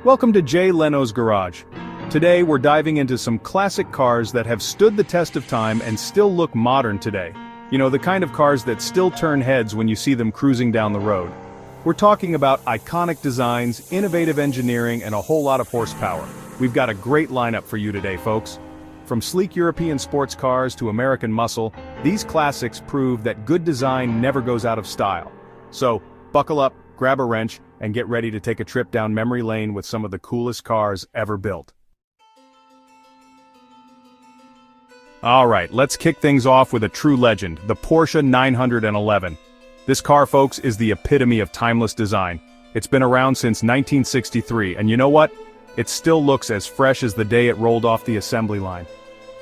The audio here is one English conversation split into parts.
Welcome to Jay Leno's Garage. Today we're diving into some classic cars that have stood the test of time and still look modern today. You know, the kind of cars that still turn heads when you see them cruising down the road. We're talking about iconic designs, innovative engineering, and a whole lot of horsepower. We've got a great lineup for you today, folks. From sleek European sports cars to American muscle, these classics prove that good design never goes out of style. So, buckle up, grab a wrench, and get ready to take a trip down memory lane with some of the coolest cars ever built. Alright, let's kick things off with a true legend, the Porsche 911. This car, folks, is the epitome of timeless design. It's been around since 1963, and you know what? It still looks as fresh as the day it rolled off the assembly line.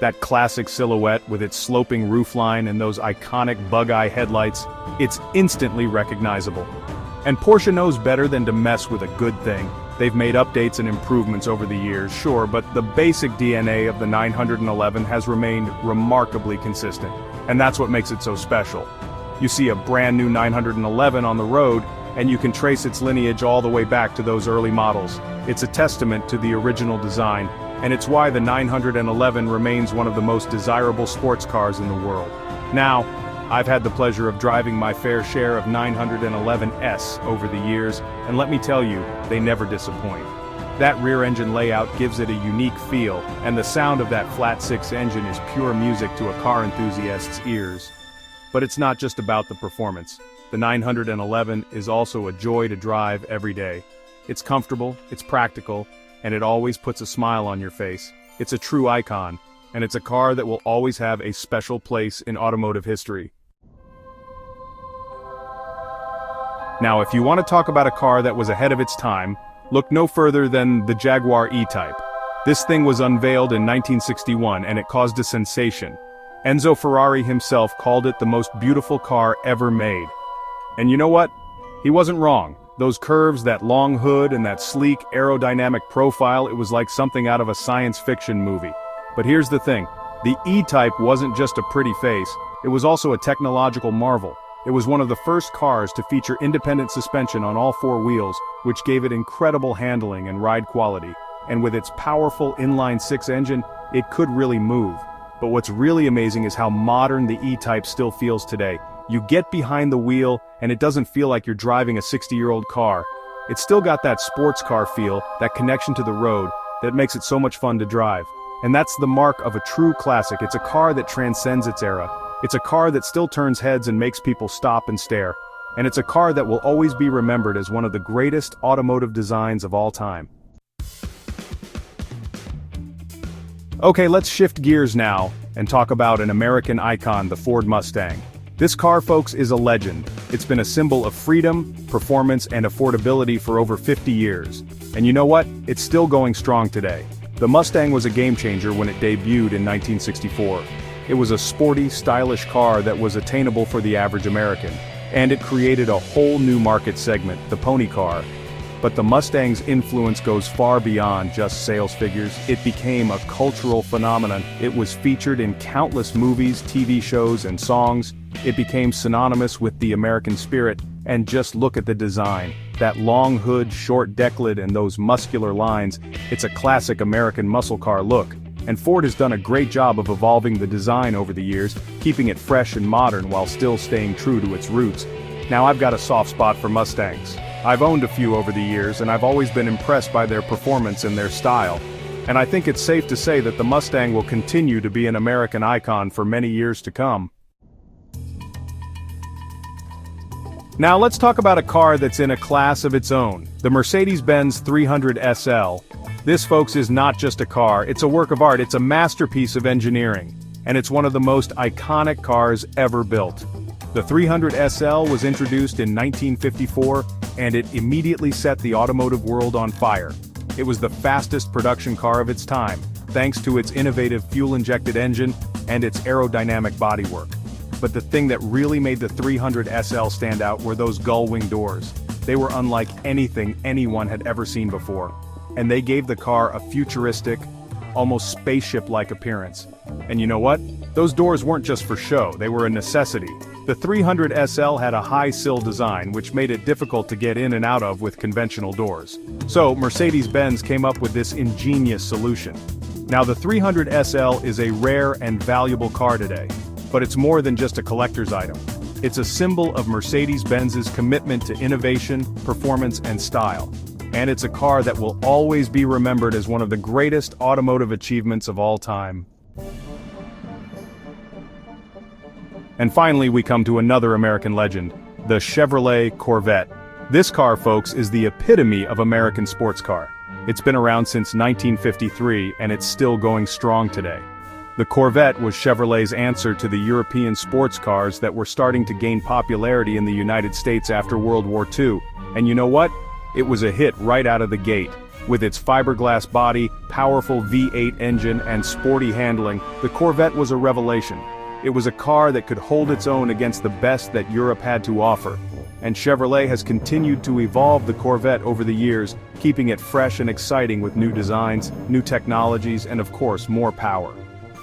That classic silhouette with its sloping roofline and those iconic bug-eye headlights, it's instantly recognizable. And Porsche knows better than to mess with a good thing. They've made updates and improvements over the years, sure, but the basic DNA of the 911 has remained remarkably consistent. And that's what makes it so special. You see a brand new 911 on the road, and you can trace its lineage all the way back to those early models. It's a testament to the original design, and it's why the 911 remains one of the most desirable sports cars in the world. Now, I've had the pleasure of driving my fair share of 911S over the years, and let me tell you, they never disappoint. That rear-engine layout gives it a unique feel, and the sound of that flat-six engine is pure music to a car enthusiast's ears. But it's not just about the performance. The 911 is also a joy to drive every day. It's comfortable, it's practical, and it always puts a smile on your face. It's a true icon, and it's a car that will always have a special place in automotive history. Now, if you want to talk about a car that was ahead of its time, look no further than the Jaguar E-Type. This thing was unveiled in 1961 and it caused a sensation. Enzo Ferrari himself called it the most beautiful car ever made. And you know what? He wasn't wrong. Those curves, that long hood, and that sleek, aerodynamic profile, it was like something out of a science fiction movie. But here's the thing, the E-Type wasn't just a pretty face, it was also a technological marvel. It was one of the first cars to feature independent suspension on all four wheels, which gave it incredible handling and ride quality. And with its powerful inline-six engine, it could really move. But what's really amazing is how modern the E-Type still feels today. You get behind the wheel, and it doesn't feel like you're driving a 60-year-old car. It's still got that sports car feel, that connection to the road, that makes it so much fun to drive. And that's the mark of a true classic. It's a car that transcends its era. It's a car that still turns heads and makes people stop and stare. And it's a car that will always be remembered as one of the greatest automotive designs of all time. Okay, let's shift gears now and talk about an American icon, the Ford Mustang. This car, folks, is a legend. It's been a symbol of freedom, performance, and affordability for over 50 years. And you know what? It's still going strong today. The Mustang was a game changer when it debuted in 1964. It was a sporty, stylish car that was attainable for the average American. And it created a whole new market segment, the pony car. But the Mustang's influence goes far beyond just sales figures. It became a cultural phenomenon. It was featured in countless movies, TV shows, and songs. It became synonymous with the American spirit. And just look at the design. That long hood, short deck lid, and those muscular lines. It's a classic American muscle car look. And Ford has done a great job of evolving the design over the years, keeping it fresh and modern while still staying true to its roots. Now, I've got a soft spot for Mustangs. I've owned a few over the years, and I've always been impressed by their performance and their style. And I think it's safe to say that the Mustang will continue to be an American icon for many years to come. Now let's talk about a car that's in a class of its own, the Mercedes-Benz 300 SL. This, folks, is not just a car, it's a work of art, it's a masterpiece of engineering. And it's one of the most iconic cars ever built. The 300 SL was introduced in 1954, and it immediately set the automotive world on fire. It was the fastest production car of its time, thanks to its innovative fuel-injected engine and its aerodynamic bodywork. But the thing that really made the 300 SL stand out were those gull-wing doors. They were unlike anything anyone had ever seen before. And they gave the car a futuristic, almost spaceship-like appearance. And you know what? Those doors weren't just for show, they were a necessity. The 300 SL had a high sill design which made it difficult to get in and out of with conventional doors. So, Mercedes-Benz came up with this ingenious solution. Now the 300 SL is a rare and valuable car today, but it's more than just a collector's item. It's a symbol of Mercedes-Benz's commitment to innovation, performance, and style. And it's a car that will always be remembered as one of the greatest automotive achievements of all time. And finally, we come to another American legend, the Chevrolet Corvette. This car, folks, is the epitome of American sports car. It's been around since 1953, and it's still going strong today. The Corvette was Chevrolet's answer to the European sports cars that were starting to gain popularity in the United States after World War II. And you know what? It was a hit right out of the gate. With its fiberglass body, powerful V8 engine, and sporty handling, the Corvette was a revelation. It was a car that could hold its own against the best that Europe had to offer. And Chevrolet has continued to evolve the Corvette over the years, keeping it fresh and exciting with new designs, new technologies, and of course, more power.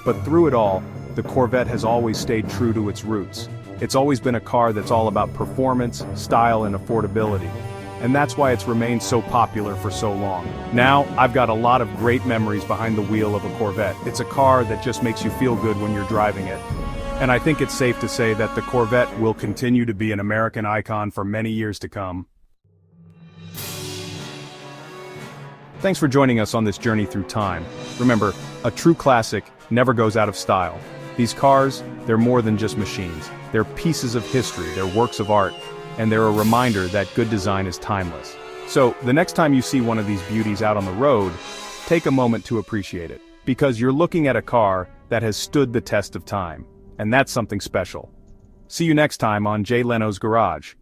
But through it all, the Corvette has always stayed true to its roots. It's always been a car that's all about performance, style, and affordability. And that's why it's remained so popular for so long. Now, I've got a lot of great memories behind the wheel of a Corvette. It's a car that just makes you feel good when you're driving it. And I think it's safe to say that the Corvette will continue to be an American icon for many years to come. Thanks for joining us on this journey through time. Remember, a true classic never goes out of style. These cars, they're more than just machines. They're pieces of history, they're works of art, and they're a reminder that good design is timeless. So, the next time you see one of these beauties out on the road, take a moment to appreciate it, because you're looking at a car that has stood the test of time, and that's something special. See you next time on Jay Leno's Garage.